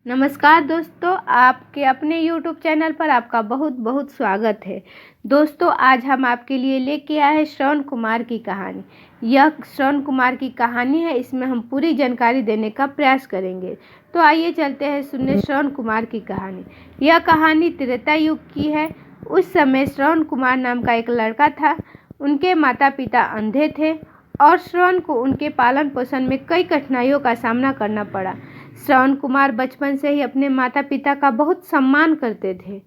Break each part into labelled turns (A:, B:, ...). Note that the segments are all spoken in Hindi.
A: नमस्कार दोस्तों, आपके अपने YouTube चैनल पर आपका बहुत बहुत स्वागत है। दोस्तों, आज हम आपके लिए लेके आए हैं श्रवण कुमार की कहानी। यह श्रवण कुमार की कहानी है, इसमें हम पूरी जानकारी देने का प्रयास करेंगे। तो आइए चलते हैं सुनने श्रवण कुमार की कहानी। यह कहानी त्रेता युग की है। उस समय श्रवण कुमार नाम का एक लड़का था। उनके माता पिता अंधे थे और श्रवण को उनके पालन पोषण में कई कठिनाइयों का सामना करना पड़ा। श्रवण कुमार बचपन से ही अपने माता पिता का बहुत सम्मान करते थे।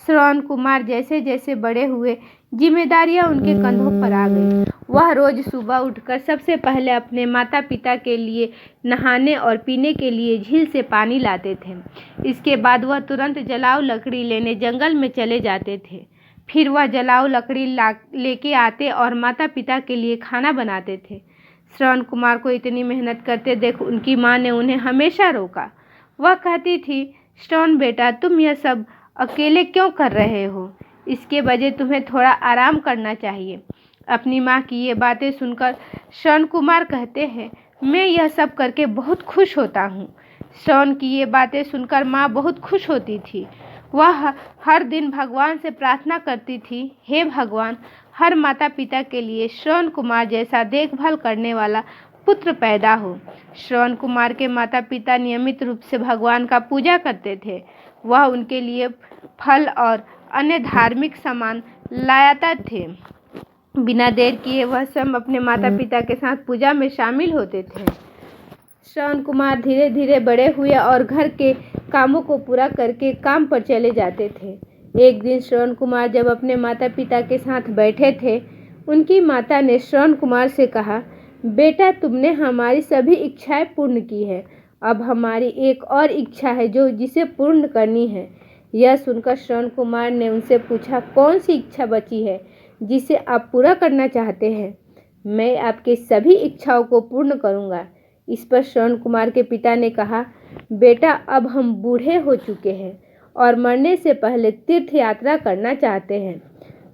A: श्रवण कुमार जैसे जैसे बड़े हुए, जिम्मेदारियां उनके कंधों पर आ गई। वह रोज सुबह उठकर सबसे पहले अपने माता पिता के लिए नहाने और पीने के लिए झील से पानी लाते थे। इसके बाद वह तुरंत जलाऊ लकड़ी लेने जंगल में चले जाते थे। फिर वह जलाऊ लकड़ी लेके आते और माता पिता के लिए खाना बनाते थे। श्रवण कुमार को इतनी मेहनत करते देख उनकी माँ ने उन्हें हमेशा रोका। वह कहती थी, श्रवण बेटा, तुम यह सब अकेले क्यों कर रहे हो? इसके बजाय तुम्हें थोड़ा आराम करना चाहिए। अपनी माँ की ये बातें सुनकर श्रवण कुमार कहते हैं, मैं यह सब करके बहुत खुश होता हूँ। श्रवण की ये बातें सुनकर माँ बहुत खुश होती थी। वह हर दिन भगवान से प्रार्थना करती थी, हे भगवान, हर माता पिता के लिए श्रवण कुमार जैसा देखभाल करने वाला पुत्र पैदा हो। श्रवण कुमार के माता पिता नियमित रूप से भगवान का पूजा करते थे। वह उनके लिए फल और अन्य धार्मिक सामान लाते थे। बिना देर किए वह सब अपने माता पिता के साथ पूजा में शामिल होते थे। श्रवण कुमार धीरे धीरे बड़े हुए और घर के कामों को पूरा करके काम पर चले जाते थे। एक दिन श्रवण कुमार जब अपने माता पिता के साथ बैठे थे, उनकी माता ने श्रवण कुमार से कहा, बेटा, तुमने हमारी सभी इच्छाएं पूर्ण की है। अब हमारी एक और इच्छा है जिसे पूर्ण करनी है। यह सुनकर श्रवण कुमार ने उनसे पूछा, कौन सी इच्छा बची है जिसे आप पूरा करना चाहते हैं? मैं आपके सभी इच्छाओं को पूर्ण करूँगा। इस पर श्रवण कुमार के पिता ने कहा, बेटा, अब हम बूढ़े हो चुके हैं और मरने से पहले तीर्थ यात्रा करना चाहते हैं।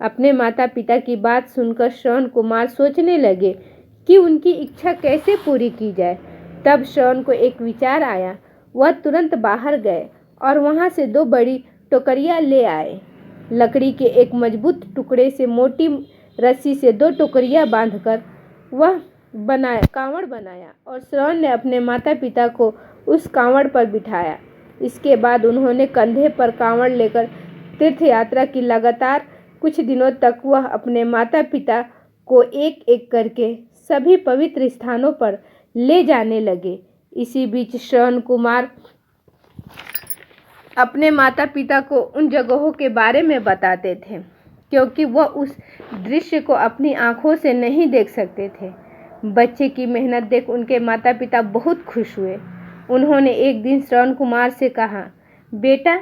A: अपने माता पिता की बात सुनकर श्रवण कुमार सोचने लगे कि उनकी इच्छा कैसे पूरी की जाए। तब श्रवण को एक विचार आया। वह तुरंत बाहर गए और वहां से 2 बड़ी टोकरियां ले आए। लकड़ी के एक मजबूत टुकड़े से मोटी रस्सी से 2 टोकरियां बांधकर वह कांवड़ बनाया और श्रवण ने अपने माता पिता को उस कांवड़ पर बिठाया। इसके बाद उन्होंने कंधे पर कांवड़ लेकर तीर्थ यात्रा की। लगातार कुछ दिनों तक वह अपने माता पिता को एक एक करके सभी पवित्र स्थानों पर ले जाने लगे। इसी बीच श्रवण कुमार अपने माता पिता को उन जगहों के बारे में बताते थे, क्योंकि वह उस दृश्य को अपनी आंखों से नहीं देख सकते थे। बच्चे की मेहनत देख उनके माता पिता बहुत खुश हुए। उन्होंने एक दिन श्रवण कुमार से कहा, बेटा,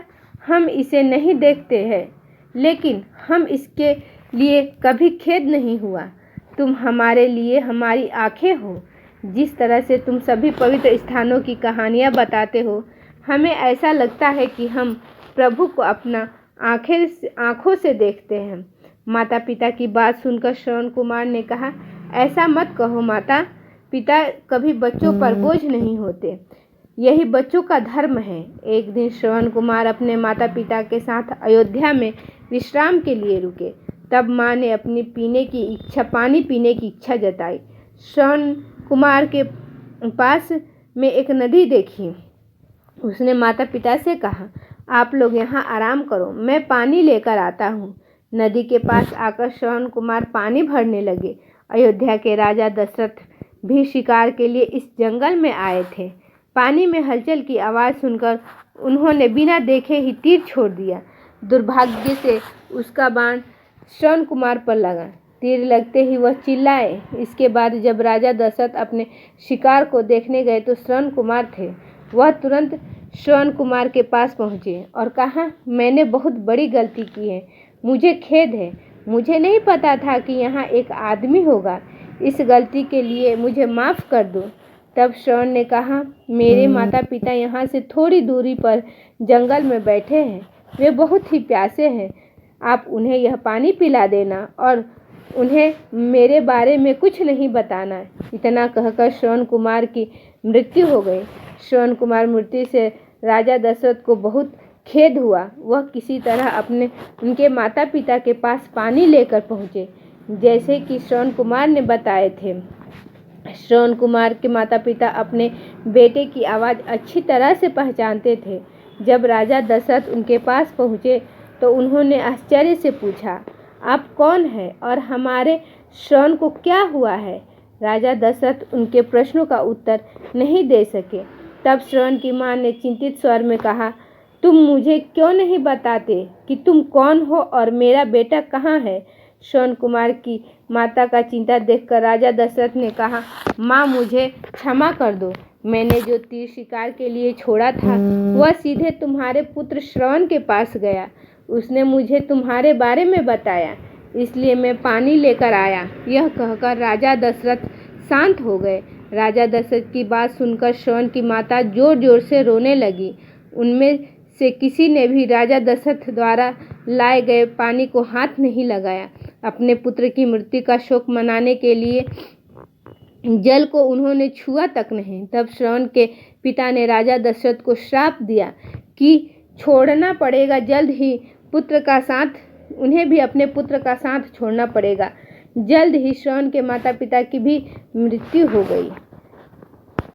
A: हम इसे नहीं देखते हैं, लेकिन हम इसके लिए कभी खेद नहीं हुआ। तुम हमारे लिए हमारी आंखें हो। जिस तरह से तुम सभी पवित्र स्थानों की कहानियाँ बताते हो, हमें ऐसा लगता है कि हम प्रभु को अपना आँखों से देखते हैं। माता पिता की बात सुनकर श्रवण कुमार ने कहा, ऐसा मत कहो माता, पिता कभी बच्चों पर बोझ नहीं होते, यही बच्चों का धर्म है। एक दिन श्रवण कुमार अपने माता पिता के साथ अयोध्या में विश्राम के लिए रुके। तब माँ ने अपनी पानी पीने की इच्छा जताई। श्रवण कुमार के पास में एक नदी देखी। उसने माता पिता से कहा, आप लोग यहाँ आराम करो, मैं पानी लेकर आता हूँ। नदी के पास आकर श्रवण कुमार पानी भरने लगे। अयोध्या के राजा दशरथ भी शिकार के लिए इस जंगल में आए थे। पानी में हलचल की आवाज़ सुनकर उन्होंने बिना देखे ही तीर छोड़ दिया। दुर्भाग्य से उसका बाण श्रवण कुमार पर लगा। तीर लगते ही वह चिल्लाए। इसके बाद जब राजा दशरथ अपने शिकार को देखने गए तो श्रवण कुमार थे। वह तुरंत श्रवण कुमार के पास पहुँचे और कहा, मैंने बहुत बड़ी गलती की है, मुझे खेद है। मुझे नहीं पता था कि यहाँ एक आदमी होगा। इस गलती के लिए मुझे माफ़ कर दो। तब श्रवण ने कहा, मेरे माता पिता यहाँ से थोड़ी दूरी पर जंगल में बैठे हैं। वे बहुत ही प्यासे हैं। आप उन्हें यह पानी पिला देना और उन्हें मेरे बारे में कुछ नहीं बताना। इतना कहकर श्रवण कुमार की मृत्यु हो गई। श्रवण कुमार मृत्यु से राजा दशरथ को बहुत खेद हुआ। वह किसी तरह उनके माता पिता के पास पानी लेकर पहुँचे, जैसे कि श्रवण कुमार ने बताए थे। श्रवण कुमार के माता पिता अपने बेटे की आवाज़ अच्छी तरह से पहचानते थे। जब राजा दशरथ उनके पास पहुँचे तो उन्होंने आश्चर्य से पूछा, आप कौन हैं और हमारे श्रवण को क्या हुआ है? राजा दशरथ उनके प्रश्नों का उत्तर नहीं दे सके। तब श्रवण की माँ ने चिंतित स्वर में कहा, तुम मुझे क्यों नहीं बताते कि तुम कौन हो और मेरा बेटा कहाँ है? श्रवण कुमार की माता का चिंता देखकर राजा दशरथ ने कहा, माँ मुझे क्षमा कर दो। मैंने जो तीर शिकार के लिए छोड़ा था वह सीधे तुम्हारे पुत्र श्रवण के पास गया। उसने मुझे तुम्हारे बारे में बताया, इसलिए मैं पानी लेकर आया। यह कहकर राजा दशरथ शांत हो गए। राजा दशरथ की बात सुनकर श्रवण की माता जोर जोर से रोने लगी। उनमें से किसी ने भी राजा दशरथ द्वारा लाए गए पानी को हाथ नहीं लगाया। अपने पुत्र की मृत्यु का शोक मनाने के लिए जल को उन्होंने छुआ तक नहीं। तब श्रवण के पिता ने राजा दशरथ को श्राप दिया कि छोड़ना पड़ेगा, जल्द ही पुत्र का साथ उन्हें भी अपने पुत्र का साथ छोड़ना पड़ेगा। जल्द ही श्रवण के माता पिता की भी मृत्यु हो गई।